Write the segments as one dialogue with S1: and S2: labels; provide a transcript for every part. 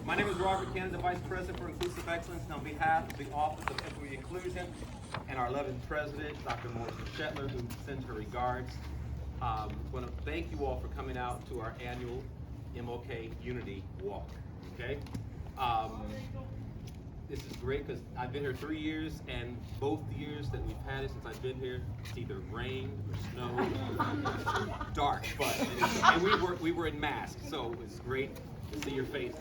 S1: My name is Robert Kennedy, the Vice President for Inclusive Excellence, and on behalf of the Office of Equity Inclusion and our 11th President, Dr. Morrison Shetler, who sends her regards, I want to thank you all for coming out to our annual MLK Unity Walk. Okay, this is great because I've been here 3 years, and both years that we've had it since I've been here, it's either rained or snowed, dark, and we were in masks, so it's great to see your faces.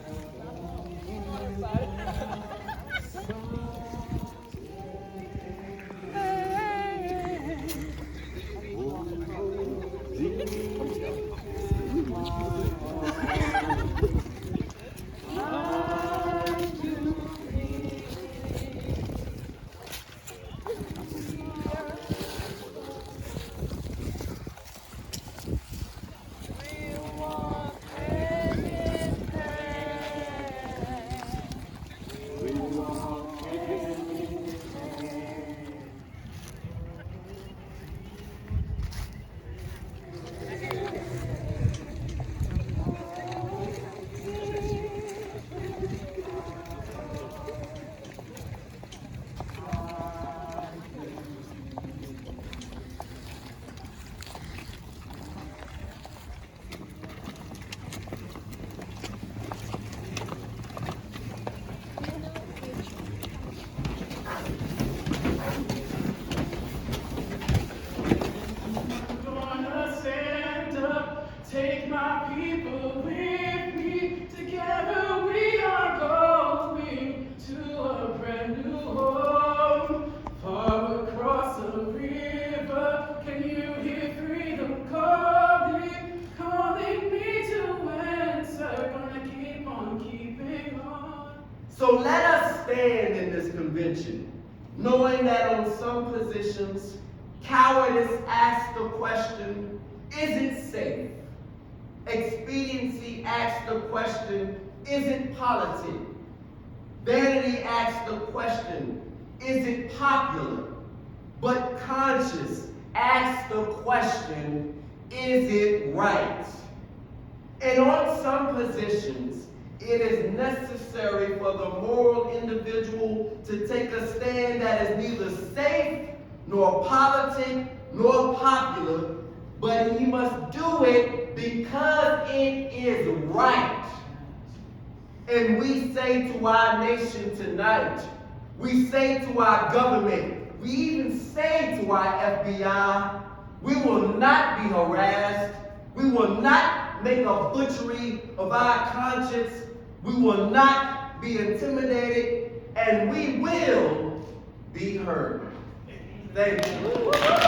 S2: Take my people with me. Together we are going to a brand new home. Far across the river, can you hear freedom calling? Calling me to answer. Gonna keep on keeping on.
S3: So let us stand in this convention, knowing that on some positions, cowardice asks the question, is it safe? Expediency asks the question, is it politic? Vanity asks the question, is it popular? But conscience asks the question, is it right? And on some positions, it is necessary for the moral individual to take a stand that is neither safe, nor politic, nor popular, but he must do it because it is right. And we say to our nation tonight, we say to our government, we even say to our FBI, we will not be harassed, we will not make a butchery of our conscience, we will not be intimidated, and we will be heard. Thank you.